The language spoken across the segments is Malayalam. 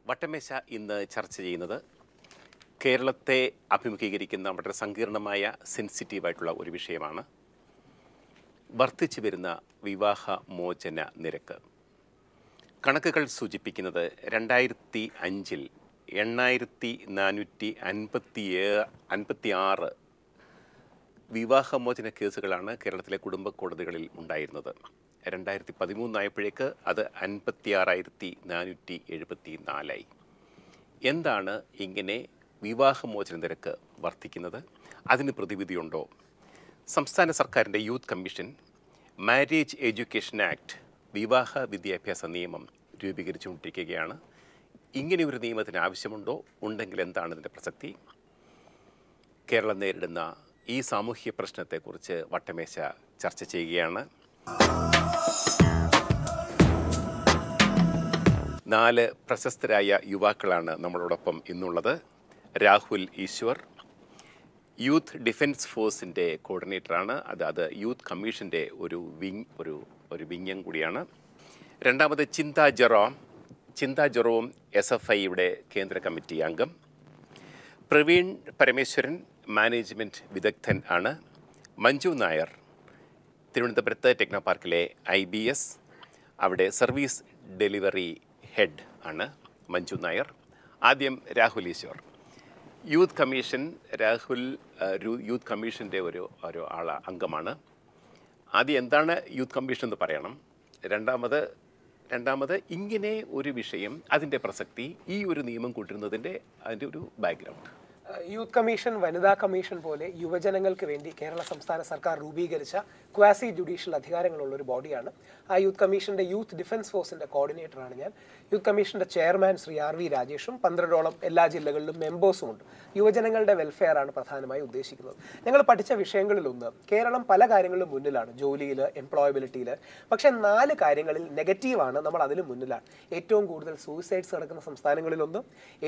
വട്ടമേശ ഇന്ന് ചർച്ച ചെയ്യുന്നത് കേരളത്തെ അഭിമുഖീകരിക്കുന്ന വളരെ സങ്കീർണമായ സെൻസിറ്റീവായിട്ടുള്ള ഒരു വിഷയമാണ്. വർദ്ധിച്ചു വരുന്ന വിവാഹമോചന നിരക്ക്. കണക്കുകൾ സൂചിപ്പിക്കുന്നത് 2005 8456 വിവാഹമോചന കേസുകളാണ് കേരളത്തിലെ കുടുംബ കോടതികളിൽ ഉണ്ടായിരുന്നത്. 2013 ആയപ്പോഴേക്ക് അത് 56,474. എന്താണ് ഇങ്ങനെ വിവാഹമോചന നിരക്ക് വർദ്ധിക്കുന്നത്? അതിന് പ്രതിവിധിയുണ്ടോ? സംസ്ഥാന സർക്കാരിൻ്റെ youth commission marriage education act, വിവാഹ വിദ്യാഭ്യാസ നിയമം രൂപീകരിച്ചുകൊണ്ടിരിക്കുകയാണ്. ഇങ്ങനെയൊരു നിയമത്തിന് ആവശ്യമുണ്ടോ? ഉണ്ടെങ്കിൽ എന്താണ് ഇതിൻ്റെ പ്രസക്തി? കേരളം നേരിടുന്ന ഈ സാമൂഹ്യ പ്രശ്നത്തെക്കുറിച്ച് വട്ടമേശ ചർച്ച ചെയ്യുകയാണ്. 4 പ്രശസ്തരായ യുവാക്കളാണ് നമ്മളോടൊപ്പം ഇന്നുള്ളത്. രാഹുൽ ഈശ്വർ യൂത്ത് ഡിഫൻസ് ഫോഴ്സിൻ്റെ കോർഡിനേറ്ററാണ്. അത് യൂത്ത് കമ്മീഷൻ്റെ ഒരു വിങ്ങം കൂടിയാണ്. രണ്ടാമത് ചിന്ത ജെറോം SFIയുടെ കേന്ദ്ര കമ്മിറ്റി അംഗം. പ്രവീൺ പരമേശ്വരൻ മാനേജ്മെൻറ്റ് വിദഗ്ധൻ ആണ്. മഞ്ജു നായർ തിരുവനന്തപുരത്ത് ടെക്നോപാർക്കിലെ IBS അവിടെ സർവീസ് ഡെലിവറി ഹെഡ് ആണ് മഞ്ജു നായർ. ആദ്യം Rahul Easwar. Youth commission, Rahul youth കമ്മീഷൻ്റെ ഒരു അംഗമാണ്. ആദ്യം എന്താണ് യൂത്ത് കമ്മീഷൻ എന്ന് പറയണം. രണ്ടാമത് ഇങ്ങനെ ഒരു വിഷയം, അതിൻ്റെ പ്രസക്തി, ഈ ഒരു നിയമം കൊണ്ടുവരുന്നതിൻ്റെ അതിൻ്റെ ഒരു ബാക്ക്ഗ്രൗണ്ട്. യൂത്ത് കമ്മീഷൻ വനിതാ കമ്മീഷൻ പോലെ യുവജനങ്ങൾക്ക് വേണ്ടി കേരള സംസ്ഥാന സർക്കാർ രൂപീകരിച്ച ക്വാസി ജുഡീഷ്യൽ അധികാരങ്ങളുള്ള ഒരു ബോഡിയാണ്. ആ യൂത്ത് കമ്മീഷൻ്റെ യൂത്ത് ഡിഫൻസ് ഫോഴ്സിൻ്റെ കോർഡിനേറ്ററാണ് ഞാൻ. യൂത്ത് കമ്മീഷൻ്റെ ചെയർമാൻ ശ്രീ RV രാജേഷും 12ഓളം എല്ലാ ജില്ലകളിലും മെമ്പേഴ്സും ഉണ്ട്. യുവജനങ്ങളുടെ വെൽഫെയർ ആണ് പ്രധാനമായി ഉദ്ദേശിക്കുന്നത്. ഞങ്ങൾ പഠിച്ച വിഷയങ്ങളിലൊന്ന്, കേരളം പല കാര്യങ്ങളിലും മുന്നിലാണ്, ജോലിയിൽ, എംപ്ലോയബിലിറ്റിയിൽ. പക്ഷേ 4 കാര്യങ്ങളിൽ നെഗറ്റീവാണ്, നമ്മൾ അതിലും മുന്നിലാണ്. ഏറ്റവും കൂടുതൽ സൂയിസൈഡ്സ് നടക്കുന്ന സംസ്ഥാനങ്ങളിലൊന്ന്,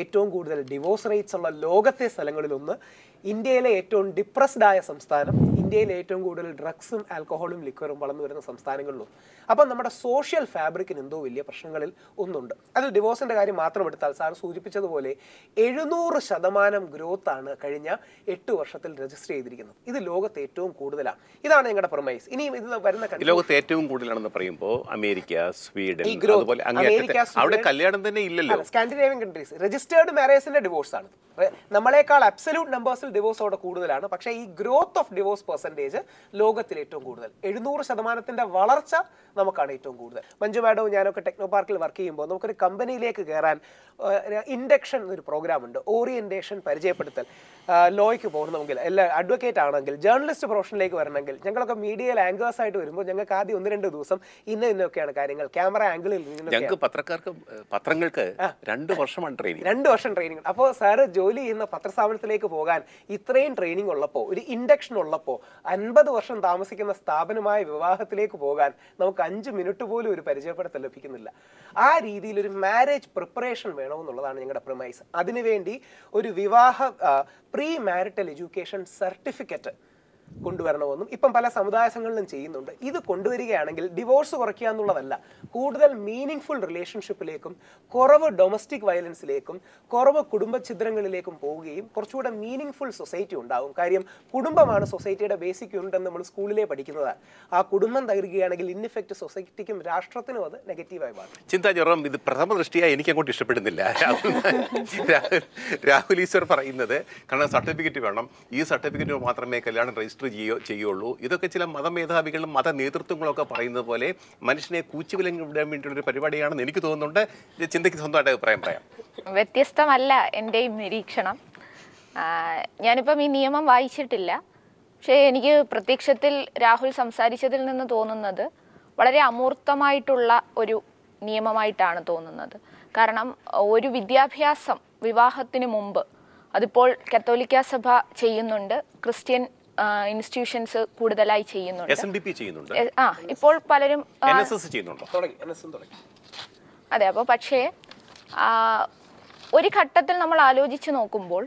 ഏറ്റവും കൂടുതൽ ഡിവോഴ്സ് റേറ്റ്സ് ഉള്ള ലോകത്തെ സ്ഥലങ്ങളിലൊന്ന്, ഇന്ത്യയിലെ ഏറ്റവും ഡിപ്രസ്ഡ് ആയ സംസ്ഥാനം, ഇന്ത്യയിലെ ഏറ്റവും കൂടുതൽ ഡ്രഗ്സും ആൽക്കഹോളും ലിക്വറും വളർന്നു വരുന്ന സംസ്ഥാനങ്ങളിലും. അപ്പം നമ്മുടെ സോഷ്യൽ ഫാബ്രിക്കിന് എന്തോ വലിയ പ്രശ്നങ്ങളിൽ ഒന്നുണ്ട്. അതിൽ ഡിവോഴ്സിൻ്റെ കാര്യം മാത്രം എടുത്താൽ സാർ സൂചിപ്പിച്ചതുപോലെ 700% ഗ്രോത്ത് ആണ് കഴിഞ്ഞ 8 വർഷത്തിൽ രജിസ്റ്റർ ചെയ്തിരിക്കുന്നത്. ഇത് ലോകത്ത് ഏറ്റവും കൂടുതലാണ്. ഇതാണ് ഞങ്ങളുടെ പ്രൊമൈസ്. ഇനിയും ഇത് വരുന്ന ലോകത്ത് ഏറ്റവും കൂടുതലാണെന്ന് പറയുമ്പോൾ അമേരിക്ക, സ്വീഡൻ, അതുപോലെ അവിടെ കല്യാണം തന്നെ ഇല്ലല്ലോ. സ്കാൻഡിനേവിയൻ കൺട്രീസ് രജിസ്റ്റേർഡ് മാരേജിന്റെ ഡിവോഴ്സ് ആണ്. നമ്മളെക്കാൾ അബ്സല്യൂട്ട് നമ്പേഴ്സിൽ ഡിവോഴ്സ് അവിടെ കൂടുതലാണ്. പക്ഷേ ഈ ഗ്രോത്ത് ഓഫ് ഡിവോഴ്സ് പെർസെൻറ്റേജ് ലോകത്തിൽ ഏറ്റവും കൂടുതൽ. 700% വളർച്ച നമുക്കാണ് ഏറ്റവും കൂടുതൽ. മഞ്ജു മാഡവും ഞാനൊക്കെ ടെക്നോപാർക്കിൽ വർക്ക് ചെയ്യുമ്പോൾ നമുക്കൊരു കമ്പനിയിലേക്ക് കയറാൻ ഇൻഡക്ഷൻ എന്നൊരു പ്രോഗ്രാം ഉണ്ട്, ഓറിയന്റേഷൻ, പരിചയപ്പെടുത്തൽ. ലോയ്ക്ക് പോകണമെങ്കിൽ, എല്ലാ അഡ്വക്കേറ്റ് ആണെങ്കിൽ, ജേർണലിസ്റ്റ് പ്രൊഫഷനിലേക്ക് വരണമെങ്കിൽ, ഞങ്ങളൊക്കെ മീഡിയയിൽ ആങ്കേഴ്സ് ആയിട്ട് വരുമ്പോൾ ഞങ്ങൾക്ക് ആദ്യം 1-2 ദിവസം ഇന്നൊക്കെയാണ് കാര്യങ്ങൾ, ക്യാമറ ആംഗിളിൽ പത്രങ്ങൾക്ക് 2 വർഷമാണ് ട്രെയിനിങ്. 2 വർഷം ട്രെയിനിങ്. അപ്പോൾ സാറ് ജോലി ചെയ്യുന്ന പത്രസ്ഥാപനത്തിലേക്ക് പോകാൻ ഇത്രയും ട്രെയിനിങ് ഉള്ളപ്പോൾ, ഒരു ഇൻഡക്ഷൻ ഉള്ളപ്പോൾ, 50 വർഷം താമസിക്കുന്ന സ്ഥാപനമായ വിവാഹത്തിലേക്ക് പോകാൻ നമുക്ക് 5 മിനിറ്റ് പോലും ഒരു പരിചയപ്പെടുത്തൽ ലഭിക്കുന്നില്ല. ആ രീതിയിൽ ഒരു മാരേജ് പ്രിപ്പറേഷൻ വേണമെന്നുള്ളതാണ് ഞങ്ങളുടെ പ്രൊമൈസ്. അതിനുവേണ്ടി ഒരു വിവാഹ പ്രീ മാരിറ്റൽ എഡ്യൂക്കേഷൻ സർട്ടിഫിക്കറ്റ് കൊണ്ടുവരണമെന്നും ഇപ്പം പല സമുദായ സംഘങ്ങളിലും ചെയ്യുന്നുണ്ട്. ഇത് കൊണ്ടുവരികയാണെങ്കിൽ ഡിവോഴ്സ് കുറയ്ക്കുക എന്നുള്ളതല്ല, കൂടുതൽ മീനിങ് ഫുൾ റിലേഷൻഷിപ്പിലേക്കും കുറവ് ഡൊമസ്റ്റിക് വയലൻസിലേക്കും കുറവ് കുടുംബഛിദ്രങ്ങളിലേക്കും പോവുകയും കുറച്ചുകൂടെ മീനിങ് ഫുൾ സൊസൈറ്റി ഉണ്ടാകും. കാര്യം കുടുംബമാണ് സൊസൈറ്റിയുടെ ബേസിക് യൂണിറ്റ് എന്ന് നമ്മൾ സ്കൂളിലേ പഠിക്കുന്നതാണ്. ആ കുടുംബം തകരുകയാണെങ്കിൽ ഇൻഇഫക്റ്റ് സൊസൈറ്റിക്കും രാഷ്ട്രത്തിനും അത് നെഗറ്റീവായി മാറും. ചിന്താ ജെറോം, ഇത് പ്രഥമ ദൃഷ്ടിയായി എനിക്ക് അങ്ങോട്ട് ഇഷ്ടപ്പെടുന്നില്ല. രാഹുൽ ഈശ്വർ പറയുന്നത് കാരണം സർട്ടിഫിക്കറ്റ് വേണം, ഈ സർട്ടിഫിക്കറ്റ് മാത്രമേ കല്യാണം രജിസ്റ്റർ ചെയ്യുള്ളൂ. ഇതൊക്കെ ചില മതമേധാവികളും മത നേതൃത്വങ്ങളൊക്കെ പറയുന്നത് പോലെ മനുഷ്യനെ കൂച്ചുവിലങ്ങി വിടാൻ വേണ്ടിയുള്ളൊരു പരിപാടിയാണെന്ന് എനിക്ക് തോന്നുന്നുണ്ട്. ചിന്തയ്ക്ക് സ്വന്തമായിട്ട് അഭിപ്രായം പറയാം. വ്യത്യസ്തമല്ല എൻ്റെയും നിരീക്ഷണം. ഞാനിപ്പം ഈ നിയമം വായിച്ചിട്ടില്ല. പക്ഷേ എനിക്ക് പ്രത്യക്ഷത്തിൽ രാഹുൽ സംസാരിച്ചതിൽ നിന്ന് തോന്നുന്നത് വളരെ അമൂർത്തമായിട്ടുള്ള ഒരു നിയമമായിട്ടാണ് തോന്നുന്നത്. കാരണം ഒരു വിദ്യാഭ്യാസം വിവാഹത്തിന് മുമ്പ്, അതിപ്പോൾ കത്തോലിക്ക സഭ ചെയ്യുന്നുണ്ട്, ക്രിസ്ത്യൻ ഇൻസ്റ്റിറ്റ്യൂഷൻസ് കൂടുതലായി ചെയ്യുന്നുണ്ട്, ഇപ്പോൾ പലരും അതെ. അപ്പോൾ പക്ഷേ ഒരു ഘട്ടത്തിൽ നമ്മൾ ആലോചിച്ച് നോക്കുമ്പോൾ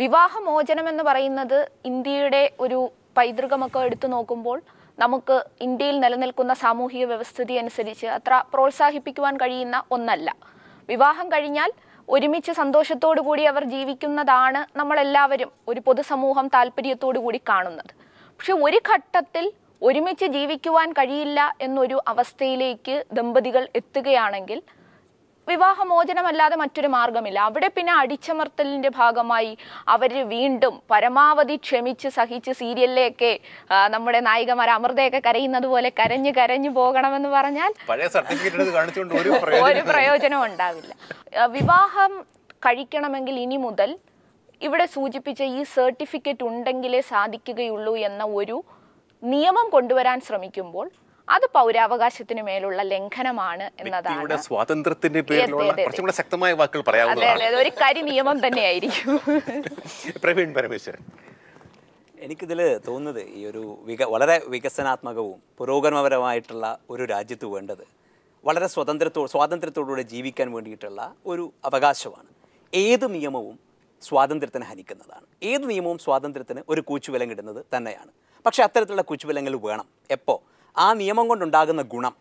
വിവാഹമോചനം എന്ന് പറയുന്നത് ഇന്ത്യയുടെ ഒരു പൈതൃകമൊക്കെ എടുത്തു നോക്കുമ്പോൾ നമുക്ക് ഇന്ത്യയിൽ നിലനിൽക്കുന്ന സാമൂഹിക വ്യവസ്ഥിതി അനുസരിച്ച് അത്ര പ്രോത്സാഹിപ്പിക്കുവാൻ കഴിയുന്ന ഒന്നല്ല. വിവാഹം കഴിഞ്ഞാൽ ഒരുമിച്ച് സന്തോഷത്തോടു കൂടി അവർ ജീവിക്കുന്നതാണ് നമ്മളെല്ലാവരും ഒരു പൊതുസമൂഹം താല്പര്യത്തോടു കൂടി കാണുന്നത്. പക്ഷെ ഒരു ഘട്ടത്തിൽ ഒരുമിച്ച് ജീവിക്കുവാൻ കഴിയില്ല എന്നൊരു അവസ്ഥയിലേക്ക് ദമ്പതികൾ എത്തുകയാണെങ്കിൽ വിവാഹമോചനമല്ലാതെ മറ്റൊരു മാർഗമില്ല. അവിടെ പിന്നെ അടിച്ചമർത്തലിൻ്റെ ഭാഗമായി അവർ വീണ്ടും പരമാവധി ക്ഷമിച്ച് സഹിച്ച് സീരിയലിലേക്ക് നമ്മുടെ നായികമാർ അമൃതയൊക്കെ കരയുന്നത് പോലെ കരഞ്ഞു കരഞ്ഞു പോകണമെന്ന് പറഞ്ഞാൽ ഒരു പ്രയോജനവും ഉണ്ടാവില്ല. വിവാഹം കഴിക്കണമെങ്കിൽ ഇനി മുതൽ ഇവിടെ സൂചിപ്പിച്ച ഈ സർട്ടിഫിക്കറ്റ് ഉണ്ടെങ്കിലേ സാധിക്കുകയുള്ളൂ എന്ന ഒരു നിയമം കൊണ്ടുവരാൻ ശ്രമിക്കുമ്പോൾ അത് പൗരാവകാശത്തിന് മേലുള്ള ലംഘനമാണ് എന്നതാണ്. സ്വാതന്ത്ര്യത്തിന്റെ പേരിലുള്ള കുറച്ചുകൂടെ ശക്തമായ വാക്കുകൾ പറയാവുന്നതാണ്. ഒരു കരി നിയമം തന്നെയായിരിക്കും. പ്രവീൺ പരമേശ്വരൻ, എനിക്കിതിൽ തോന്നുന്നത് ഈ ഒരു വളരെ വികസനാത്മകവും പുരോഗമനപരമായിട്ടുള്ള ഒരു രാജ്യത്ത് വേണ്ടത് വളരെ സ്വാതന്ത്ര്യത്തോടുകൂടെ ജീവിക്കാൻ വേണ്ടിയിട്ടുള്ള ഒരു അവകാശമാണ്. ഏത് നിയമവും സ്വാതന്ത്ര്യത്തിന് ഹനിക്കുന്നതാണ്. ഏത് നിയമവും സ്വാതന്ത്ര്യത്തിന് ഒരു കൂച്ചുവിലങ്ങിടുന്നത് തന്നെയാണ്. പക്ഷേ അത്തരത്തിലുള്ള കൂച്ചുവിലങ്ങൾ വേണം. എപ്പോൾ ആ നിയമം കൊണ്ടുണ്ടാകുന്ന ഗുണം,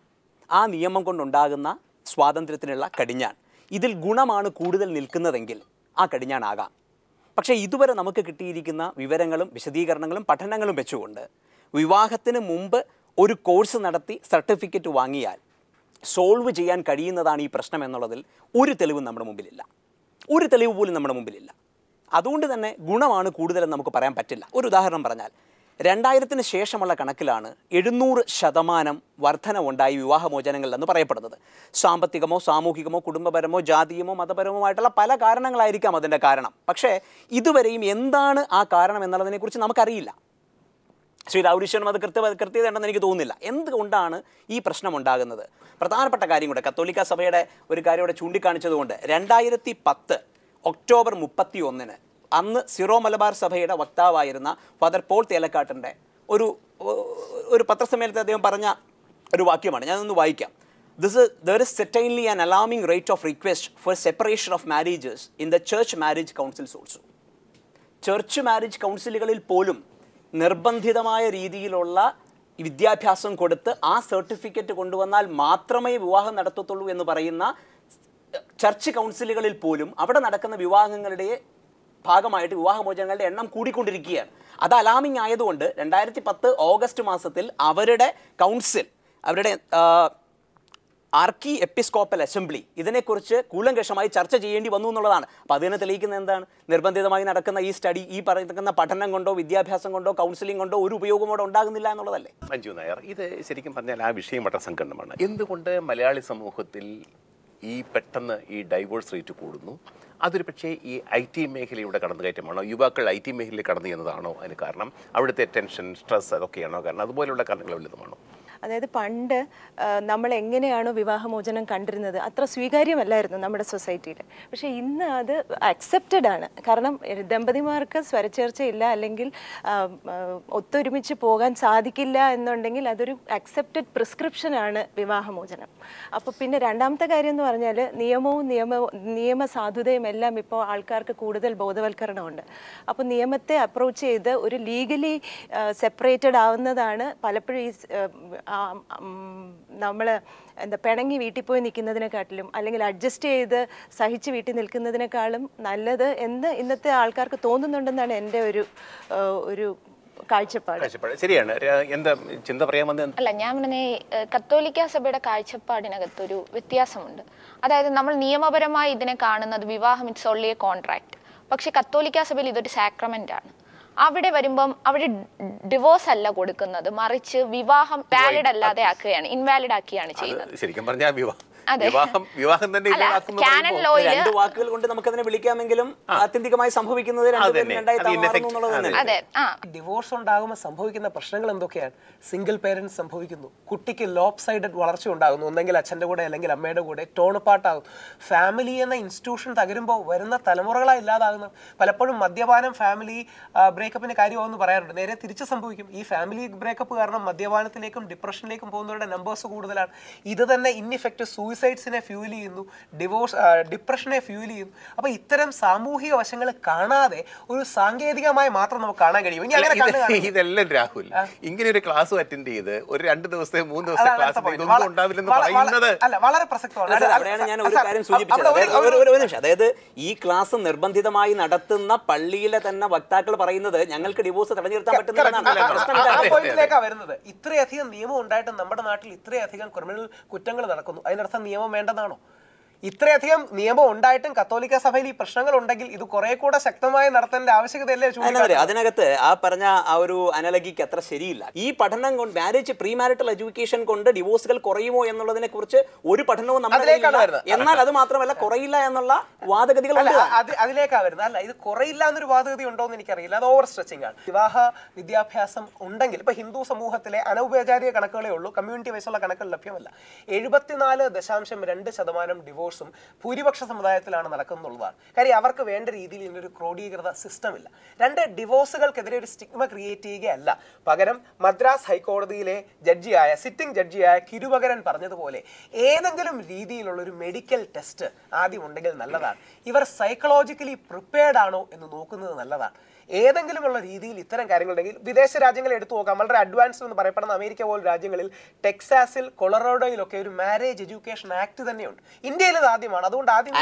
ആ നിയമം കൊണ്ടുണ്ടാകുന്ന സ്വാതന്ത്ര്യത്തിനുള്ള കടിഞ്ഞാൺ, ഇതിൽ ഗുണമാണ് കൂടുതൽ നിൽക്കുന്നതെങ്കിൽ ആ കടിഞ്ഞാണാകാം. പക്ഷേ ഇതുവരെ നമുക്ക് കിട്ടിയിരിക്കുന്ന വിവരങ്ങളും വിശദീകരണങ്ങളും പഠനങ്ങളും വെച്ചുകൊണ്ട് വിവാഹത്തിന് മുമ്പ് ഒരു കോഴ്സ് നടത്തി സർട്ടിഫിക്കറ്റ് വാങ്ങിയാൽ സോൾവ് ചെയ്യാൻ കഴിയുന്നതാണ് ഈ പ്രശ്നം എന്നുള്ളതിൽ ഒരു തെളിവും നമ്മുടെ മുമ്പിലില്ല. ഒരു തെളിവ് പോലും നമ്മുടെ മുമ്പിലില്ല. അതുകൊണ്ട് തന്നെ ഗുണമാണ് കൂടുതലെന്ന് നമുക്ക് പറയാൻ പറ്റില്ല. ഒരു ഉദാഹരണം പറഞ്ഞാൽ 2000-ന് ശേഷമുള്ള കണക്കിലാണ് 700% വർധനവുണ്ടായി വിവാഹമോചനങ്ങളിലെന്ന് പറയപ്പെടുന്നത്. സാമ്പത്തികമോ സാമൂഹികമോ കുടുംബപരമോ ജാതീയമോ മതപരമോ ആയിട്ടുള്ള പല കാരണങ്ങളായിരിക്കാം അതിൻ്റെ കാരണം. പക്ഷേ ഇതുവരെയും എന്താണ് ആ കാരണം എന്നുള്ളതിനെക്കുറിച്ച് നമുക്കറിയില്ല. ശ്രീ രാഹുലീശ്വരനും അത് കൃത്യത ഉണ്ടെന്ന് എനിക്ക് തോന്നുന്നില്ല. എന്തുകൊണ്ടാണ് ഈ പ്രശ്നം ഉണ്ടാകുന്നത്? പ്രധാനപ്പെട്ട കാര്യം കൂടെ കത്തോലിക്ക സഭയുടെ ഒരു കാര്യം ഇവിടെ ചൂണ്ടിക്കാണിച്ചതുകൊണ്ട് 2010 ഒക്ടോബർ 31-ന് അന്ന് സിറോ മലബാർ സഭയുടെ വക്താവായിരുന്ന ഫാദർ പോൾ തേലക്കാട്ടിൻ്റെ ഒരു പത്രസമ്മേളനത്തിൽ അദ്ദേഹം പറഞ്ഞ ഒരു വാക്യമാണ്. ഞാനൊന്ന് വായിക്കാം. There is certainly an alarming rate of request for separation of marriages in the church marriage councils also. Church marriage കൗൺസിലുകളിൽ പോലും നിർബന്ധിതമായ രീതിയിലുള്ള വിദ്യാഭ്യാസം കൊടുത്ത് ആ സർട്ടിഫിക്കറ്റ് കൊണ്ടുവന്നാൽ മാത്രമേ വിവാഹം നടത്തത്തുള്ളൂ എന്ന് പറയുന്ന ചർച്ച് കൗൺസിലുകളിൽ പോലും അവിടെ നടക്കുന്ന വിവാഹങ്ങളുടെ ഭാഗമായിട്ട് വിവാഹമോചനങ്ങളുടെ എണ്ണം കൂടിക്കൊണ്ടിരിക്കുകയാണ്. അത് അലാമിങ് ആയതുകൊണ്ട് 2010 ഓഗസ്റ്റ് മാസത്തിൽ അവരുടെ കൗൺസിൽ, അവരുടെ ആർക്കി എപ്പിസ്കോപ്പൽ അസംബ്ലി ഇതിനെക്കുറിച്ച് കൂലങ്കഷമായി ചർച്ച ചെയ്യേണ്ടി വന്നു എന്നുള്ളതാണ്. അപ്പോൾ അതിനെ തെളിയിക്കുന്നത് എന്താണ്? നിർബന്ധിതമായി നടക്കുന്ന ഈ സ്റ്റഡി, ഈ പറയുന്ന പഠനം കൊണ്ടോ വിദ്യാഭ്യാസം കൊണ്ടോ കൗൺസിലിംഗ് കൊണ്ടോ ഒരു ഉപയോഗം അവിടെ ഉണ്ടാകുന്നില്ല എന്നുള്ളതല്ലേ. മഞ്ജു നായർ, ഇത് ശരിക്കും പറഞ്ഞാൽ ആ വിഷയം വളരെ സങ്കീർണമാണ്. എന്തുകൊണ്ട് മലയാളി സമൂഹത്തിൽ ഈ പെട്ടെന്ന് ഈ ഡൈവോഴ്സ് റേറ്റ് കൂടുന്നു? അതൊരു പക്ഷേ ഈ IT മേഖലയുടെ കടന്നുകയറ്റമാണോ, യുവാക്കൾ IT മേഖലയിൽ കടന്നു ചെയ്യുന്നതാണോ അതിന് കാരണം? അവിടുത്തെ ടെൻഷൻ, സ്ട്രെസ് അതൊക്കെയാണോ കാരണം? അതുപോലെയുള്ള കാരണങ്ങൾ വലുതുമാണോ? അതായത് പണ്ട് നമ്മൾ എങ്ങനെയാണോ വിവാഹമോചനം കണ്ടിരുന്നത് അത്ര സ്വീകാര്യമല്ലായിരുന്നു നമ്മുടെ സൊസൈറ്റിയിൽ. പക്ഷേ ഇന്ന് അത് അക്സെപ്റ്റഡ് ആണ്. കാരണം ദമ്പതിമാർക്ക് സ്വരച്ചേർച്ചയില്ല അല്ലെങ്കിൽ ഒത്തൊരുമിച്ച് പോകാൻ സാധിക്കില്ല എന്നുണ്ടെങ്കിൽ അതൊരു അക്സെപ്റ്റഡ് പ്രിസ്ക്രിപ്ഷനാണ് വിവാഹമോചനം. അപ്പോൾ പിന്നെ രണ്ടാമത്തെ കാര്യം എന്ന് പറഞ്ഞാൽ നിയമസാധുതയും എല്ലാം ഇപ്പോൾ ആൾക്കാർക്ക് കൂടുതൽ ബോധവൽക്കരണമുണ്ട്. അപ്പോൾ നിയമത്തെ അപ്രോച്ച് ചെയ്ത് ഒരു ലീഗലി സെപ്പറേറ്റഡ് ആവുന്നതാണ് പലപ്പോഴും ഈ നമ്മൾ പിണങ്ങി വീട്ടിൽ പോയി നിൽക്കുന്നതിനെക്കാട്ടിലും അല്ലെങ്കിൽ അഡ്ജസ്റ്റ് ചെയ്ത് സഹിച്ച് വീട്ടിൽ നിൽക്കുന്നതിനേക്കാളും നല്ലത് എന്ന് ഇന്നത്തെ ആൾക്കാർക്ക് തോന്നുന്നുണ്ടെന്നാണ് എൻ്റെ ഒരു കാഴ്ചപ്പാട്. ശരിയാണ്. എന്താ ചിന്ത പറയാൻ വന്നത്? അല്ല, ഞാൻ പറഞ്ഞ കത്തോലിക്ക സഭയുടെ കാഴ്ചപ്പാടിനകത്തൊരു വ്യത്യാസമുണ്ട്. അതായത് നമ്മൾ നിയമപരമായി ഇതിനെ കാണുന്നത് വിവാഹം ഇറ്റ്സ് ഓൺലി എ കോൺട്രാക്ട്. പക്ഷെ കത്തോലിക്ക സഭയിൽ ഇതൊരു സാക്രമെന്റ് ആണ്. അവിടെ വരുമ്പം അവിടെ ഡിവോഴ്സ് അല്ല കൊടുക്കുന്നത്, മറിച്ച് വിവാഹം വാലിഡ് അല്ലാതെ ആക്കുകയാണ്, ഇൻവാലിഡ് ആക്കിയാണ് ചെയ്യുന്നത്. ശരിക്കും പറഞ്ഞാൽ വിവാഹം തന്നെ രണ്ട് വാക്കുകൾ കൊണ്ട് നമുക്കതിനെ വിളിക്കാമെങ്കിലും ആത്യന്തികമായി സംഭവിക്കുന്നത് ഡിവോഴ്സ് ഉണ്ടാകുമ്പോൾ സംഭവിക്കുന്ന പ്രശ്നങ്ങൾ എന്തൊക്കെയാണ്? സിംഗിൾ പേരൻസ് സംഭവിക്കുന്നു, കുട്ടിക്ക് ലോപ്പ് സൈഡഡ് വളർച്ച ഉണ്ടാകുന്നു, ഒന്നെങ്കിൽ അച്ഛൻ്റെ കൂടെ അല്ലെങ്കിൽ അമ്മയുടെ കൂടെ ടോണുപാട്ടാകും. ഫാമിലി എന്ന ഇൻസ്റ്റിറ്റ്യൂഷൻ തകരുമ്പോൾ വരുന്ന തലമുറകളാണ് ഇല്ലാതാകുന്നത്. പലപ്പോഴും മദ്യപാനം ഫാമിലി ബ്രേക്കപ്പിന്റെ കാര്യമാണെന്ന് പറയാറുണ്ട്. നേരെ തിരിച്ച് സംഭവിക്കും. ഈ ഫാമിലി ബ്രേക്കപ്പ് കാരണം മദ്യപാനത്തിലേക്കും ഡിപ്രഷനിലേക്കും പോകുന്നവരുടെ നമ്പേഴ്സ് കൂടുതലാണ്. ഇത് തന്നെ ഇൻ ഇഫക്റ്റ് സൂയിസൈഡ്സിനെ ഫ്യൂൽ ചെയ്യുന്നു, ഡിപ്രഷനെ ഫ്യൂൽ ചെയ്യുന്നു. അപ്പോൾ ഇത്തരം സാമൂഹിക വശങ്ങൾ കാണാതെ ഒരു സാങ്കേതികമായി മാത്രം നമുക്ക് കാണാൻ കഴിയും. ഇനി അങ്ങനെ ഇതെല്ലാം രാഹുൽ ഇങ്ങനെ ഒരു ക്ലാസ് അറ്റൻഡ് ചെയ്ത് ഒരു 2 ദിവസത്തെ 3 ദിവസത്തെ ക്ലാസ് ഇതൊന്നും ഉണ്ടാവില്ലെന്ന് പറയുന്നത് അല്ല, വളരെ പ്രസക്തമാണ്. അവിടെയാണ് ഞാൻ ഒരു കാര്യം സൂചിപ്പിച്ചത്. ഒരു നിമിഷം, അതായത് ഈ ക്ലാസ് നിർബന്ധിതമായി നടത്തുന്ന പള്ളിയിലെ തന്നെ വക്താക്കൾ പറയുന്നത് ഞങ്ങൾക്ക് ഡിവോഴ്സ് തടഞ്ഞു നിർത്താൻ പറ്റുന്നതിലേക്കാ വരുന്നത്. ഇത്രയധികം നിയമം ഉണ്ടായിട്ട് നമ്മുടെ നാട്ടിൽ ഇത്രയധികം ക്രിമിനൽ കുറ്റങ്ങൾ നടക്കുന്നു. അതിനർത്ഥം നിയമം വേണ്ടതാണോ? ഇത്രയധികം നിയമം ഉണ്ടായിട്ടും കത്തോലിക്ക സഭയിൽ ഈ പ്രശ്നങ്ങൾ ഉണ്ടെങ്കിൽ ഇത് കുറെ കൂടെ ശക്തമായി നടത്തേണ്ട ആവശ്യകതയല്ലേ? അതിനകത്ത് ആ പറഞ്ഞ ആ ഒരു അനലഗിക്ക് അത്ര ശരിയില്ല. ഈ പഠനം കൊണ്ട് മാരേജ് പ്രീ മാരിറ്റൽ എഡ്യൂക്കേഷൻ കൊണ്ട് ഡിവോഴ്സുകൾ കുറയുമോ എന്നുള്ളതിനെ കുറിച്ച് ഒരു പഠനവും നമ്മുടെ എന്നാൽ അത് മാത്രമല്ല കുറയില്ല എന്നുള്ള വാദഗതികൾ അതിലേക്കാണ് വരുന്നത്. അല്ല, ഇത് കുറയില്ല എന്നൊരു വാദഗതി ഉണ്ടോ എന്ന് എനിക്കറിയില്ല. അത് ഓവർ സ്ട്രെച്ചിങ് ആണ്. വിവാഹ വിദ്യാഭ്യാസം ഉണ്ടെങ്കിൽ ഇപ്പൊ ഹിന്ദു സമൂഹത്തിലെ അനൗപചാരിക കണക്കുകളേ ഉള്ളൂ, കമ്മ്യൂണിറ്റി വൈസുള്ള കണക്കുകൾ ലഭ്യമല്ല. 74.2% ഡിവോഴ്സ് ഭൂരിപക്ഷ സമുദായത്തിലാണ് നടക്കുന്നുള്ളതാണ്. കാര്യം അവർക്ക് വേണ്ട രീതിയിൽ ഇതിനൊരു ക്രോഡീകൃത സിസ്റ്റം ഇല്ല. 2 ഡിവോഴ്സുകൾക്കെതിരെ ഒരു സ്റ്റിഗ്മ ക്രിയേറ്റ് ചെയ്യുകയല്ല, പകരം മദ്രാസ് ഹൈക്കോടതിയിലെ സിറ്റിംഗ് ജഡ്ജിയായ കിരുവകരൻ പറഞ്ഞതുപോലെ ഏതെങ്കിലും രീതിയിലുള്ള ഒരു മെഡിക്കൽ ടെസ്റ്റ് ആദ്യം ഉണ്ടെങ്കിൽ നല്ലതാണ്. ഇവർ സൈക്കോളജിക്കലി പ്രിപ്പയർഡ് ആണോ എന്ന് നോക്കുന്നത് നല്ലതാണ്. ഏതെങ്കിലുമുള്ള രീതിയിൽ ഇത്തരം കാര്യങ്ങളുണ്ടെങ്കിൽ വിദേശ രാജ്യങ്ങൾ എടുത്തു നോക്കാം. വളരെ അഡ്വാൻസ്ഡ് എന്ന് പറയപ്പെടുന്ന അമേരിക്ക പോലുള്ള രാജ്യങ്ങളിൽ ടെക്സാസിൽ, കൊളറാഡോയിലൊക്കെ ഒരു മാരേജ് എഡ്യൂക്കേഷൻ ആക്ട് തന്നെയുണ്ട്. ഇന്ത്യയിൽ ഇത് ആദ്യമാണ്. അതുകൊണ്ട് ആദ്യം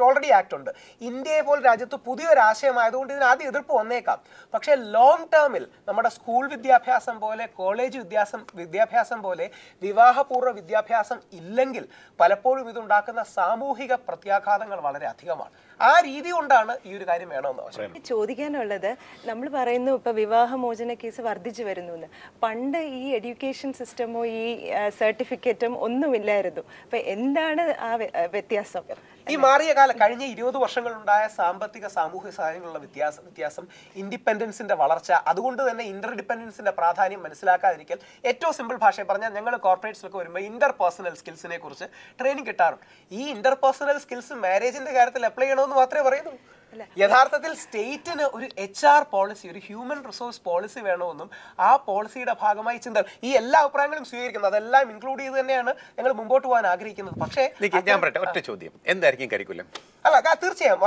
ഓൾറെഡി ആക്ട് ഉണ്ട്. ഇന്ത്യയെ പോലെ രാജ്യത്ത് പുതിയൊരു ആശയമായതുകൊണ്ട് ഇതിന് ആദ്യം എതിർപ്പ് വന്നേക്കാം. പക്ഷേ ലോങ് ടേമിൽ നമ്മുടെ സ്കൂൾ വിദ്യാഭ്യാസം പോലെ, കോളേജ് വിദ്യാഭ്യാസം പോലെ വിവാഹപൂർവ്വ വിദ്യാഭ്യാസം ഇല്ലെങ്കിൽ പലപ്പോഴും ഇതുണ്ടാക്കുന്ന സാമൂഹിക പ്രത്യാഘാതങ്ങൾ വളരെ അധികമാണ്. ആ രീതി കൊണ്ടാണ് ഈ ഒരു കാര്യം വേണമെന്ന് ചോദിക്കാനുള്ളത്. നമ്മൾ പറയുന്നു ഇപ്പൊ വിവാഹമോചന കേസ് വർദ്ധിച്ചു വരുന്നു എന്ന്. പണ്ട് ഈ എഡ്യൂക്കേഷൻ സിസ്റ്റമോ ഈ സർട്ടിഫിക്കറ്റും ഒന്നുമില്ലായിരുന്നു. അപ്പൊ എന്താണ് ആ വ്യത്യാസം? ഈ മാറിയ കാലം കഴിഞ്ഞ 20 വർഷങ്ങളുണ്ടായ സാമ്പത്തിക സാമൂഹിക സാഹചര്യങ്ങളുള്ള വ്യത്യാസം, ഇൻഡിപെൻഡൻസിന്റെ വളർച്ച, അതുകൊണ്ട് തന്നെ ഇന്റർ ഡിപെൻഡൻസിന്റെ പ്രാധാന്യം മനസ്സിലാക്കാതിരിക്കൽ. ഏറ്റവും സിമ്പിൾ ഭാഷയിൽ പറഞ്ഞാൽ ഞങ്ങൾ കോർപ്പറേറ്റ്സിലൊക്കെ വരുമ്പോൾ ഇന്റർപേഴ്സണൽ സ്കിൽസിനെ കുറിച്ച് ട്രെയിനിങ് കിട്ടാറുണ്ട്. ഈ ഇന്റർപേഴ്സണൽ സ്കിൽസ് മാരേജിന്റെ കാര്യത്തിൽ അപ്ലൈ ചെയ്യണമെന്ന് മാത്രമേ പറയുന്നു. യഥാർത്ഥത്തിൽ സ്റ്റേറ്റിന് ഒരു HR പോളിസി, ഒരു ഹ്യൂമൻ റിസോഴ്സ് പോളിസി വേണമെന്നും ആ പോളിസിയുടെ ഭാഗമായി ചിന്ത ഈ എല്ലാ അഭിപ്രായങ്ങളും സ്വീകരിക്കുന്നത് അതെല്ലാം ഇൻക്ലൂഡ് ചെയ്ത് തന്നെയാണ് ഞങ്ങൾ മുമ്പോട്ട് പോകാൻ ആഗ്രഹിക്കുന്നത്. പക്ഷേ ഞാൻ പറയട്ടെ, ഒറ്റ ചോദ്യം, എന്തായിരിക്കും കരിക്കുലം? അല്ല, തീർച്ചയായും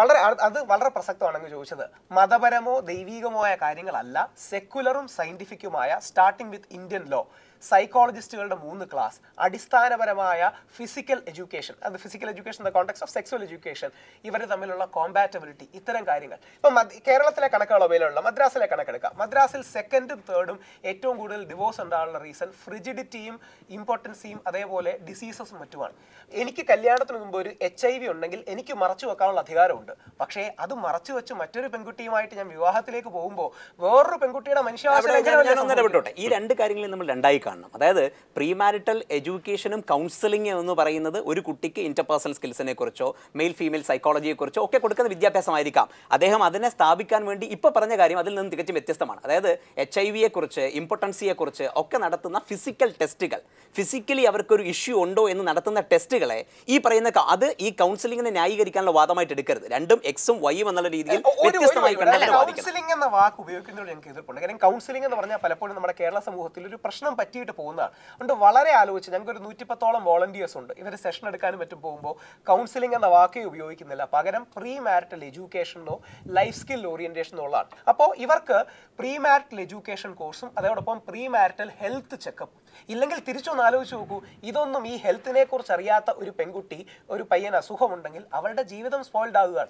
അത് വളരെ പ്രസക്തമാണെന്ന് ചോദിച്ചത്. മതപരമോ ദൈവികമോ ആയ കാര്യങ്ങളല്ല, സെക്കുലറും സയന്റിഫിക്കുമായ സ്റ്റാർട്ടിംഗ് വിത്ത് ഇന്ത്യൻ ലോ, സൈക്കോളജിസ്റ്റുകളുടെ 3 ക്ലാസ്, അടിസ്ഥാനപരമായ ഫിസിക്കൽ എഡ്യൂക്കേഷൻ, അത് physical education in the context of sexual education, ഇവർ തമ്മിലുള്ള കോമ്പാറ്റബിലിറ്റി, ഇത്തരം കാര്യങ്ങൾ. ഇപ്പം കേരളത്തിലെ കണക്കുകൾ അവയിലുള്ള മദ്രാസിലെ കണക്കെടുക്കാം. മദ്രാസിൽ 2nd 3rd ഏറ്റവും കൂടുതൽ ഡിവോഴ്സ് ഉണ്ടാകാനുള്ള റീസൺ ഫ്രിജിഡിറ്റിയും ഇമ്പോർട്ടൻസിയും അതേപോലെ ഡിസീസസും മറ്റുമാണ്. എനിക്ക് കല്യാണത്തിന് മുമ്പ് ഒരു HIV ഉണ്ടെങ്കിൽ എനിക്ക് മറച്ചു വെക്കാനുള്ള അധികാരമുണ്ട്. പക്ഷേ അത് മറച്ചു വെച്ച് മറ്റൊരു പെൺകുട്ടിയുമായിട്ട് ഞാൻ വിവാഹത്തിലേക്ക് പോകുമ്പോൾ വേറൊരു പെൺകുട്ടിയുടെ മനുഷ്യാവകാശം ഈ 2 കാര്യങ്ങളിൽ നമ്മൾ രണ്ടായി കാണണം. അതായത് പ്രീ മാരിറ്റൽ എഡ്യൂക്കേഷനും കൗൺസിലിംഗ് എന്ന് പറയുന്നത് ഒരു കുട്ടിക്ക് ഇന്റർപേഴ്സണൽ സ്കിൽസിനെ കുറിച്ചോ മെയിൽ ഫീമെയിൽ സൈക്കോളജിയെ കുറിച്ചോ ഒക്കെ കൊടുക്കുന്ന വിദ്യാഭ്യാസമായിരിക്കാം. അദ്ദേഹം അതിനെ സ്ഥാപിക്കാൻ വേണ്ടി ഇപ്പോൾ പറഞ്ഞ കാര്യം അതിൽ നിന്ന് തികച്ചും വ്യത്യസ്തമാണ്. അതായത് HIV കുറിച്ച്, ഇമ്പോർട്ടൻസിയെ കുറിച്ച് ഒക്കെ നടത്തുന്ന ഫിസിക്കൽ ടെസ്റ്റുകൾ, ഫിസിക്കലി അവർക്കൊരു ഇഷ്യൂ ഉണ്ടോ എന്ന് നടത്തുന്ന ടെസ്റ്റുകളെ ഈ പറയുന്ന അത് ഈ കൗൺസിലിംഗിനെ ന്യായീകരിക്കാനുള്ള വാദമായിട്ട് എടുക്കരുത്. രണ്ടും Xഉം Yയും എന്നുള്ള രീതിയിൽ വ്യത്യസ്തമായി കൗൺസിലിംഗ് എന്ന വാക്ക് ഉപയോഗിക്കുന്നതോട് ഞങ്ങൾക്ക് എതിർപ്പുണ്ട്. കാരണം കൗൺസിലിംഗ് എന്ന് പറഞ്ഞാൽ പലപ്പോഴും നമ്മുടെ കേരള സമൂഹത്തിൽ ഒരു പ്രശ്നം പറ്റിയിട്ട് പോകുന്നതാണ്. അതുകൊണ്ട് വളരെ ആലോചിച്ച് ഞങ്ങൾക്ക് ഒരു 110ഓളം വോളണ്ടിയേഴ്സ് ഉണ്ട്. ഇവർ സെഷൻ എടുക്കാനും മറ്റും പോകുമ്പോൾ കൗൺസിലിംഗ് എന്ന വാക്കേ ഉപയോഗിക്കുന്നില്ല, പകരം പ്രീ മാരിറ്റൽ എഡ്യൂക്കേഷനോ ലൈഫ് സ്കിൽ ഓറിയന്റേഷനോ ഉള്ളതാണ്. അപ്പോൾ ഇവർക്ക് പ്രീ മാരിറ്റൽ എഡ്യൂക്കേഷൻ കോഴ്സും അതോടൊപ്പം പ്രീ മാരിറ്റൽ ഹെൽത്ത് ചെക്കപ്പ്. ഇല്ലെങ്കിൽ തിരിച്ചൊന്ന് ആലോചിച്ച് നോക്കൂ, ഇതൊന്നും ഈ ഹെൽത്തിനെ കുറിച്ച് അറിയാത്ത ഒരു പെൺകുട്ടി, ഒരു പയ്യന് അസുഖമുണ്ടെങ്കിൽ അവരുടെ ജീവിതം സ്പോയിൽഡ് ആവുകയാണ്.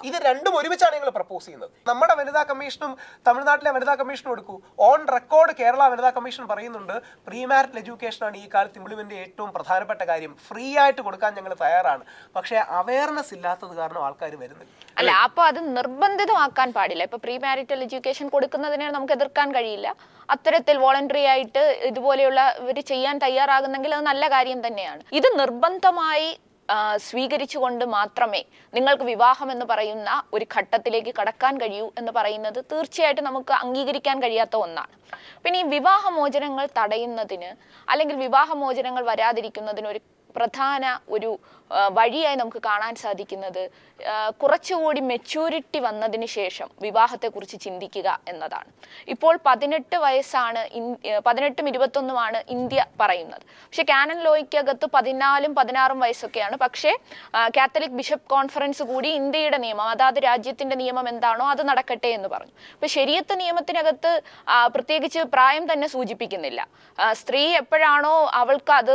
ഇത് രണ്ടും ഒരുമിച്ചാണ് ഞങ്ങൾ പ്രപ്പോസ് ചെയ്യുന്നത്. നമ്മുടെ വനിതാ കമ്മീഷനും തമിഴ്നാട്ടിലെ വനിതാ കമ്മീഷനും എടുക്കൂ, ഓൺ റെക്കോർഡ് കേരള വനിതാ കമ്മീഷൻ പറയുന്നുണ്ട് പ്രീ മാരിറ്റൽ എഡ്യൂക്കേഷൻ ആണ് ഈ കാലത്ത് ഇംപ്ലിമെന്റ് ഏറ്റവും പ്രധാനപ്പെട്ട കാര്യം, ഫ്രീ ആയിട്ട് കൊടുക്കാൻ ഞങ്ങൾ തയ്യാറാണ്. പക്ഷേ അവയർനെസ് ഇല്ലാത്തത് കാരണം ആൾക്കാർ വരുന്നില്ല. അല്ല, അപ്പൊ അത് നിർബന്ധിതമാക്കാൻ പാടില്ല. ഇപ്പൊ പ്രീ മാരിറ്റൽ എഡ്യൂക്കേഷൻ കൊടുക്കുന്നതിനെ നമുക്ക് എതിർക്കാൻ കഴിയില്ല. അത്തരത്തിൽ വോളണ്ടറി ആയിട്ട് ഇതുപോലെയുള്ള ഇവർ ചെയ്യാൻ തയ്യാറാകുന്നെങ്കിൽ അത് നല്ല കാര്യം തന്നെയാണ്. ഇത് നിർബന്ധമായി സ്വീകരിച്ചുകൊണ്ട് മാത്രമേ നിങ്ങൾക്ക് വിവാഹം എന്ന് പറയുന്ന ഒരു ഘട്ടത്തിലേക്ക് കടക്കാൻ കഴിയൂ എന്ന് പറയുന്നത് തീർച്ചയായിട്ടും നമുക്ക് അംഗീകരിക്കാൻ കഴിയാത്ത ഒന്നാണ്. പിന്നെ ഈ വിവാഹമോചനങ്ങൾ തടയുന്നതിന് അല്ലെങ്കിൽ വിവാഹമോചനങ്ങൾ വരാതിരിക്കുന്നതിന് ഒരു പ്രധാന ഒരു വഴിയായി നമുക്ക് കാണാൻ സാധിക്കുന്നത് കുറച്ചുകൂടി മെച്യൂരിറ്റി വന്നതിന് ശേഷം വിവാഹത്തെക്കുറിച്ച് ചിന്തിക്കുക എന്നതാണ്. ഇപ്പോൾ 18 വയസ്സാണ് 18ഉം 21ഉമാണ് ഇന്ത്യ പറയുന്നത്. പക്ഷെ കാനൻ ലോയ്ക്കകത്ത് 14ഉം 16ഉം വയസ്സൊക്കെയാണ്. പക്ഷേ കാത്തലിക് ബിഷപ്പ് കോൺഫറൻസ് കൂടി ഇന്ത്യയുടെ നിയമം, അതാത് രാജ്യത്തിന്റെ നിയമം എന്താണോ അത് നടക്കട്ടെ എന്ന് പറഞ്ഞു. ഇപ്പൊ ശരീഅത്ത് നിയമത്തിനകത്ത് പ്രത്യേകിച്ച് പ്രായം തന്നെ സൂചിപ്പിക്കുന്നില്ല. സ്ത്രീ എപ്പോഴാണോ അവൾക്ക് അത്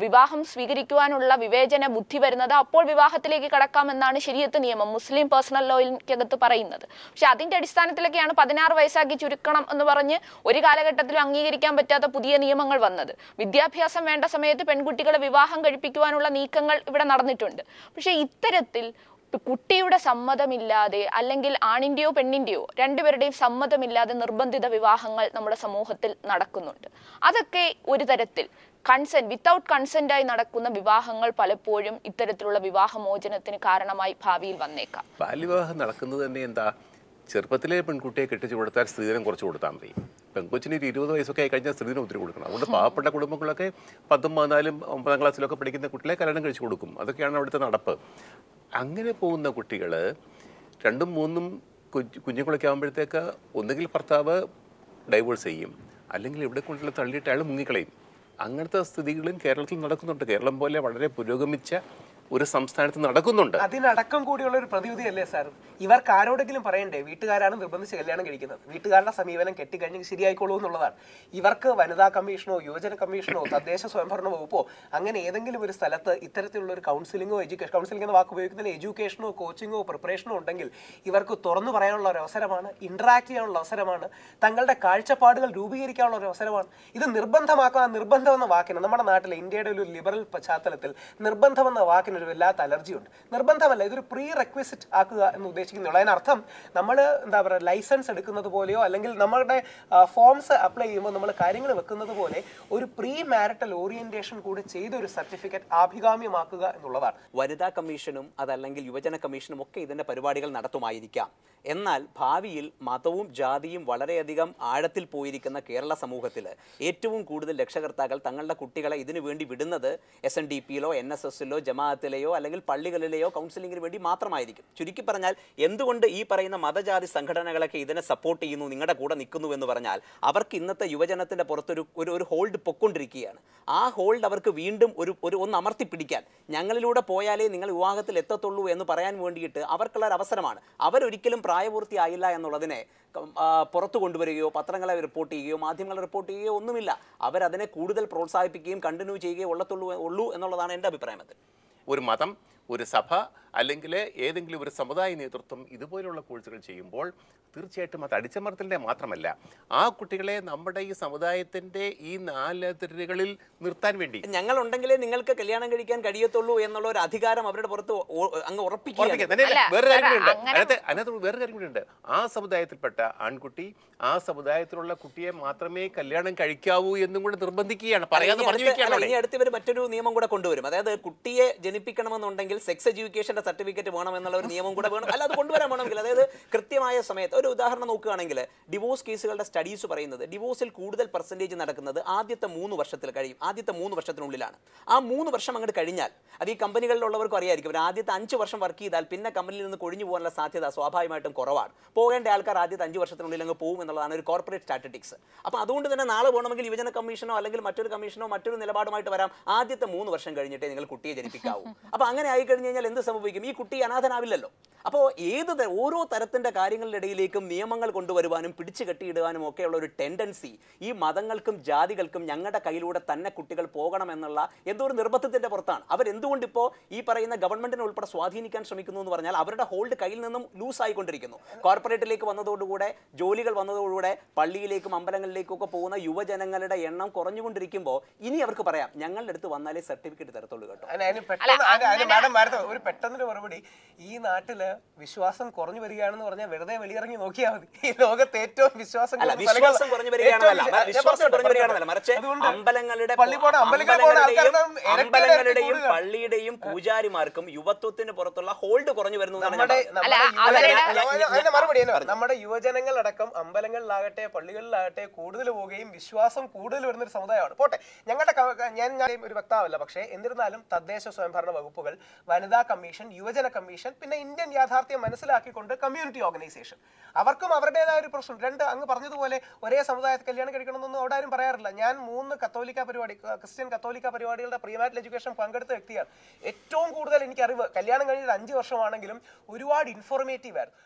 വിവാഹം സ്വീകരിക്കുവാനുള്ള വിവേചന ബുദ്ധി വരുന്നത് അപ്പോൾ വിവാഹത്തിലേക്ക് കടക്കാമെന്നാണ് ശരീഅത്ത് നിയമം, മുസ്ലിം പേഴ്സണൽ ലോയിക്കകത്ത് പറയുന്നത്. പക്ഷെ അതിന്റെ അടിസ്ഥാനത്തിലൊക്കെയാണ് 16 വയസ്സാക്കി ചുരുക്കണം എന്ന് പറഞ്ഞ് ഒരു കാലഘട്ടത്തിലും അംഗീകരിക്കാൻ പറ്റാത്ത പുതിയ നിയമങ്ങൾ വന്നത്. വിദ്യാഭ്യാസം വേണ്ട സമയത്ത് പെൺകുട്ടികളെ വിവാഹം കഴിപ്പിക്കുവാനുള്ള നീക്കങ്ങൾ ഇവിടെ നടന്നിട്ടുണ്ട്. പക്ഷെ ഇത്തരത്തിൽ കുട്ടിയുടെ സമ്മതമില്ലാതെ അല്ലെങ്കിൽ ആണിൻ്റെയോ പെണ്ണിൻ്റെയോ രണ്ടുപേരുടെയും സമ്മതമില്ലാതെ നിർബന്ധിത വിവാഹങ്ങൾ നമ്മുടെ സമൂഹത്തിൽ നടക്കുന്നുണ്ട്. അതൊക്കെ ഒരു തരത്തിൽ വിത്തൗട്ട് കൺസെന്റായി നടക്കുന്ന വിവാഹങ്ങൾ പലപ്പോഴും ഇത്തരത്തിലുള്ള വിവാഹമോചനത്തിന് കാരണമായി ഭാവിയിൽ വന്നേക്കാം. ബാല്യവിവാഹം നടക്കുന്നത് തന്നെ എന്താ, ചെറുപ്പത്തിലെ പെൺകുട്ടിയെ കെട്ടിച്ചു കൊടുത്താൽ സ്ത്രീധനം കുറച്ച് കൊടുത്താൽ മതി. പെൺകൊച്ചിന് 20 വയസ്സൊക്കെ ആയി കഴിഞ്ഞാൽ സ്ത്രീധനം ഒത്തിരി കൊടുക്കണം. അതുകൊണ്ട് പാവപ്പെട്ട കുടുംബങ്ങളൊക്കെ 10ഉം 14ഉം 9ാം ക്ലാസ്സിലൊക്കെ പഠിക്കുന്ന കുട്ടികളെ കല്യാണം കഴിച്ചു കൊടുക്കും. അതൊക്കെയാണ് അവിടുത്തെ നടപ്പ്. അങ്ങനെ പോകുന്ന കുട്ടികൾ 2ഉം 3ഉം കുഞ്ഞുങ്ങളൊക്കെ ആകുമ്പോഴത്തേക്ക് ഒന്നുകിൽ ഭർത്താവ് ഡൈവോഴ്സ് ചെയ്യും, അല്ലെങ്കിൽ ഇവിടെ കൊണ്ടുള്ള തള്ളിയിട്ട് അയാൾ മുങ്ങിക്കളയും. അങ്ങനത്തെ സ്ഥിതികളും കേരളത്തിൽ നടക്കുന്നുണ്ട്. കേരളം പോലെ വളരെ പുരോഗമിച്ച ഒരു സംസ്ഥാനത്ത് നടക്കുന്നുണ്ട്. അതിനടക്കം കൂടിയുള്ള ഒരു പ്രതിവിധി അല്ലേ സാർ? ഇവർക്ക് ആരോടെങ്കിലും പറയണ്ടേ വീട്ടുകാരാണ് നിർബന്ധിച്ച് കല്യാണം കഴിക്കുന്നത്, വീട്ടുകാരുടെ സമീപനം കെട്ടിക്കഴിഞ്ഞ് ശരിയായിക്കോളൂ എന്നുള്ളതാണ്. ഇവർക്ക് വനിതാ കമ്മീഷനോ യുവജന കമ്മീഷനോ തദ്ദേശ സ്വയംഭരണ വകുപ്പോ അങ്ങനെ ഏതെങ്കിലും ഒരു സ്ഥലത്ത് ഇത്തരത്തിലുള്ള ഒരു കൗൺസിലിങ്ങോ കൗൺസിലിംഗ് എന്ന വാക്ക് ഉപയോഗിക്കുന്നതിന് എഡ്യൂക്കേഷനോ കോച്ചിങ്ങോ പ്രിപ്പറേഷനോ ഉണ്ടെങ്കിൽ ഇവർക്ക് തുറന്നു പറയാനുള്ള ഒരു അവസരമാണ്, ഇന്ററാക്ട് ചെയ്യാനുള്ള അവസരമാണ്, തങ്ങളുടെ കാഴ്ചപ്പാടുകൾ രൂപീകരിക്കാനുള്ള ഒരു അവസരമാണ്. ഇത് നിർബന്ധമാക്കുക, നിർബന്ധം എന്ന വാക്കിന് നമ്മുടെ നാട്ടിലെ ഇന്ത്യയുടെ ഒരു ലിബറൽ പശ്ചാത്തലത്തിൽ നിർബന്ധം എന്ന വാക്കിന് ഒരു വല്ലാത്ത അലർജിയുണ്ട്. നിർബന്ധമല്ല, ഇതൊരു പ്രീ റെക്വിസിറ്റ് ആക്കുക എന്ന് ഉദ്ദേശിക്കുന്നുള്ളൂ. അതിനർത്ഥം നമ്മൾ എന്താ പറയുക, ലൈസൻസ് എടുക്കുന്നത് പോലെയോ അല്ലെങ്കിൽ നമ്മളുടെ ഫോംസ് അപ്ലൈ ചെയ്യുമ്പോൾ നമ്മൾ കാര്യങ്ങൾ വെക്കുന്നത് പോലെ ഒരു പ്രീ മാരിറ്റൽ ഓറിയന്റേഷൻ കൂടി ചെയ്ത ഒരു സർട്ടിഫിക്കറ്റ് ആഭികാമ്യമാക്കുക എന്നുള്ളതാണ്. വനിതാ കമ്മീഷനും അതല്ലെങ്കിൽ യുവജന കമ്മീഷനും ഒക്കെ ഇതിന്റെ പരിപാടികൾ നടത്തുമായിരിക്കാം. എന്നാൽ ഭാവിയിൽ മതവും ജാതിയും വളരെയധികം ആഴത്തിൽ പോയിരിക്കുന്ന കേരള സമൂഹത്തിൽ ഏറ്റവും കൂടുതൽ രക്ഷകർത്താക്കൾ തങ്ങളുടെ കുട്ടികളെ ഇതിനു വേണ്ടി വിടുന്നത് SNDPയിലോ NSSലോ ജമാഅത്തിലെയോ അല്ലെങ്കിൽ പള്ളികളിലെയോ കൗൺസിലിങ്ങിന് വേണ്ടി മാത്രമായിരിക്കും. ചുരുക്കി പറഞ്ഞാൽ എന്തുകൊണ്ട് ഈ പറയുന്ന മതജാതി സംഘടനകളൊക്കെ ഇതിനെ സപ്പോർട്ട് ചെയ്യുന്നു, നിങ്ങളുടെ കൂടെ നിൽക്കുന്നു എന്ന് പറഞ്ഞാൽ അവർക്ക് ഇന്നത്തെ യുവജനത്തിന്റെ പുറത്തൊരു ഒരു ഹോൾഡ് പൊക്കൊണ്ടിരിക്കുകയാണ്. ആ ഹോൾഡ് അവർക്ക് വീണ്ടും ഒന്ന് അമർത്തി പിടിക്കാൻ, ഞങ്ങളിലൂടെ പോയാലേ നിങ്ങൾ വിവാഹത്തിൽ എത്തത്തുള്ളൂ എന്ന് പറയാൻ വേണ്ടിയിട്ട് അവർക്കുള്ള ഒരു അവസരമാണ്. അവരൊരിക്കലും പ്രായപൂർത്തിയായില്ല എന്നുള്ളതിനെ പുറത്തു കൊണ്ടുവരികയോ പത്രങ്ങളെ റിപ്പോർട്ട് ചെയ്യുകയോ മാധ്യമങ്ങളെ റിപ്പോർട്ട് ചെയ്യുകയോ ഒന്നുമില്ല. അവരതിനെ കൂടുതൽ പ്രോത്സാഹിപ്പിക്കുകയും കണ്ടിന്യൂ ചെയ്യുകയോ ഉള്ളൂ എന്നുള്ളതാണ് എൻ്റെ അഭിപ്രായം. ഒരു മതം, ഒരു സഭ അല്ലെങ്കിൽ ഏതെങ്കിലും ഒരു സമുദായ നേതൃത്വം ഇതുപോലുള്ള കോഴ്സുകൾ ചെയ്യുമ്പോൾ തീർച്ചയായിട്ടും അത് അടിച്ചമർത്തലിൻ്റെ മാത്രമല്ല, ആ കുട്ടികളെ നമ്മുടെ ഈ സമുദായത്തിൻ്റെ ഈ 4 അതിരുകളിൽ നിർത്താൻ വേണ്ടി ഞങ്ങളുണ്ടെങ്കിലേ നിങ്ങൾക്ക് കല്യാണം കഴിക്കാൻ കഴിയത്തുള്ളൂ എന്നുള്ള ഒരു അധികാരം അവരുടെ പുറത്ത് അങ്ങ് ഉറപ്പിക്കുക. വേറൊരു കാര്യം കൂടിയുണ്ട്. ആ സമുദായത്തിൽപ്പെട്ട ആൺകുട്ടി ആ സമുദായത്തിലുള്ള കുട്ടിയെ മാത്രമേ കല്യാണം കഴിക്കാവൂ എന്നും കൂടെ നിർബന്ധിക്കുകയാണ്. ഇനി അടുത്തവർ മറ്റൊരു നിയമം കൂടെ കൊണ്ടുവരും. അതായത് കുട്ടിയെ ജനിപ്പിക്കണമെന്നുണ്ടെങ്കിൽ സെക്സ് എഡ്യൂക്കേഷന്റെ സർട്ടിഫിക്കറ്റ് വേണം എന്നുള്ള ഒരു നിയമം കൂടെ വേണം. അല്ല, അത് കൊണ്ടുവരാൻ വേണമെങ്കിൽ അതായത് കൃത്യമായ സമയത്ത് ഒരു ഉദാഹരണം നോക്കുകയാണെങ്കിൽ ഡിവോഴ്സ് കേസുകളുടെ സ്റ്റഡീസ് പറയുന്നത് ഡിവോഴ്സിൽ കൂടുതൽ പെർസെൻറ്റേജ് നടക്കുന്നത് ആദ്യത്തെ 3 വർഷത്തിൽ കഴിയും. ആദ്യത്തെ 3 വർഷത്തിനുള്ളിലാണ്. ആ 3 വർഷം അങ്ങോട്ട് കഴിഞ്ഞാൽ അത് ഈ കമ്പനികളിലുള്ളവർക്കും അറിയായിരിക്കും. അവർ ആദ്യത്തെ 5 വർഷം വർക്ക് ചെയ്താൽ പിന്നെ കമ്പനിയിൽ നിന്ന് കൊഴിഞ്ഞു പോകാനുള്ള സാധ്യത സ്വാഭാവികമായിട്ടും കുറവാണ്. പോകേണ്ട ആൾക്കാർ ആദ്യത്തെ 5 വർഷത്തിനുള്ളിൽ അങ്ങ് പോകും എന്നുള്ളതാണ് ഒരു കോർപ്പറേറ്റ് സ്റ്റാറ്റിസ്റ്റിക്സ്. അപ്പോൾ അതുകൊണ്ട് തന്നെ നാളെ വേണമെങ്കിൽ യുവജന കമ്മീഷനോ അല്ലെങ്കിൽ മറ്റൊരു കമ്മീഷനോ മറ്റൊരു നിലപാടുമായിട്ട് വരാം. ആദ്യത്തെ 3 വർഷം കഴിഞ്ഞിട്ടേ നിങ്ങൾ കുട്ടിയെ ജനിപ്പിക്കാവൂ. അപ്പോൾ അങ്ങനെ ആയി കഴിഞ്ഞ് കഴിഞ്ഞാൽ എന്ത് സംഭവിക്കും? ഈ കുട്ടി അനാഥനാവില്ലല്ലോ. അപ്പോൾ ഓരോ തരത്തിൻ്റെ കാര്യങ്ങളിലിടയിലേക്കും നിയമങ്ങൾ കൊണ്ടുവരുവാനും പിടിച്ചു കെട്ടിയിടുവാനും ഒക്കെയുള്ള ഒരു ടെൻഡൻസി ഈ മതങ്ങൾക്കും ജാതികൾക്കും ഞങ്ങളുടെ കയ്യിലൂടെ തന്നെ കുട്ടികൾ പോകണമെന്നുള്ള എന്തോ ഒരു നിർബന്ധത്തിൻ്റെ പുറത്താണ്. അവരെന്തുകൊണ്ട് ഇപ്പോൾ ഈ പറയുന്ന ഗവൺമെന്റിനെ ഉൾപ്പെടെ സ്വാധീനിക്കാൻ ശ്രമിക്കുന്നു എന്ന് പറഞ്ഞാൽ അവരുടെ ഹോൾഡ് കയ്യിൽ നിന്നും ലൂസായിക്കൊണ്ടിരിക്കുന്നു. കോർപ്പറേറ്റിലേക്ക് വന്നതോടുകൂടെ, ജോലികൾ വന്നതോടുകൂടെ പള്ളിയിലേക്കും അമ്പലങ്ങളിലേക്കും ഒക്കെ പോകുന്ന യുവജനങ്ങളുടെ എണ്ണം കുറഞ്ഞുകൊണ്ടിരിക്കുമ്പോൾ ഇനി അവർക്ക് പറയാം ഞങ്ങളുടെ അടുത്ത് വന്നാലേ സർട്ടിഫിക്കറ്റ് തരത്തുള്ളൂ കേട്ടോ. മാഡം ഒരു പെട്ടെന്നൊരു മറുപടി. ഈ നാട്ടില് വിശ്വാസം കുറഞ്ഞു വരികയാണെന്ന് പറഞ്ഞാൽ വെറുതെ വെളിയിറങ്ങി നോക്കിയാൽ മതി. ഈ ലോകത്ത് ഏറ്റവും വിശ്വാസം കുറഞ്ഞു വരികയാണെന്നല്ല, മറിച്ച് അമ്പലങ്ങളുടെയും പള്ളിയുടെയും പൂജാരിമാർക്കും യുവത്വത്തിന് പുറത്തുള്ള ഹോൾഡ് കുറഞ്ഞു വരുന്നു. മറുപടി നമ്മുടെ യുവജനങ്ങളടക്കം അമ്പലങ്ങളിലാകട്ടെ പള്ളികളിലാകട്ടെ കൂടുതൽ പോവുകയും വിശ്വാസം കൂടുതൽ വരുന്നൊരു സമുദായമാണ്. പോട്ടെ, ഞാൻ ഒരു വക്താവല്ല, പക്ഷേ എന്നിരുന്നാലും തദ്ദേശ സ്വയംഭരണ വകുപ്പുകൾ, വനിതാ കമ്മീഷൻ, യുവജന കമ്മീഷൻ, പിന്നെ ഇന്ത്യൻ യാഥാർത്ഥ്യം മനസ്സിലാക്കിക്കൊണ്ട് കമ്മ്യൂണിറ്റി ഓർഗനൈസേഷൻ, അവർക്കും അവരുടേതായ ഒരു പ്രശ്നം. രണ്ട്, അങ്ങ് പറഞ്ഞതുപോലെ ഒരേ സമുദായത്തിൽ കല്യാണം കഴിക്കണമെന്നൊന്നും അവിടെ ആരും പറയാറില്ല. ഞാൻ 3 ക്രിസ്ത്യൻ കത്തോലിക്ക പരിപാടികളുടെ പ്രീമാരിറ്റൽ എഡ്യൂക്കേഷൻ പങ്കെടുത്ത വ്യക്തിയാണ്. ഏറ്റവും കൂടുതൽ എനിക്ക് അറിവ് കല്യാണം കഴിഞ്ഞിട്ട് 5 വർഷമാണെങ്കിലും ഒരുപാട് ഇൻഫോർമേറ്റീവ് ആയിരുന്നു.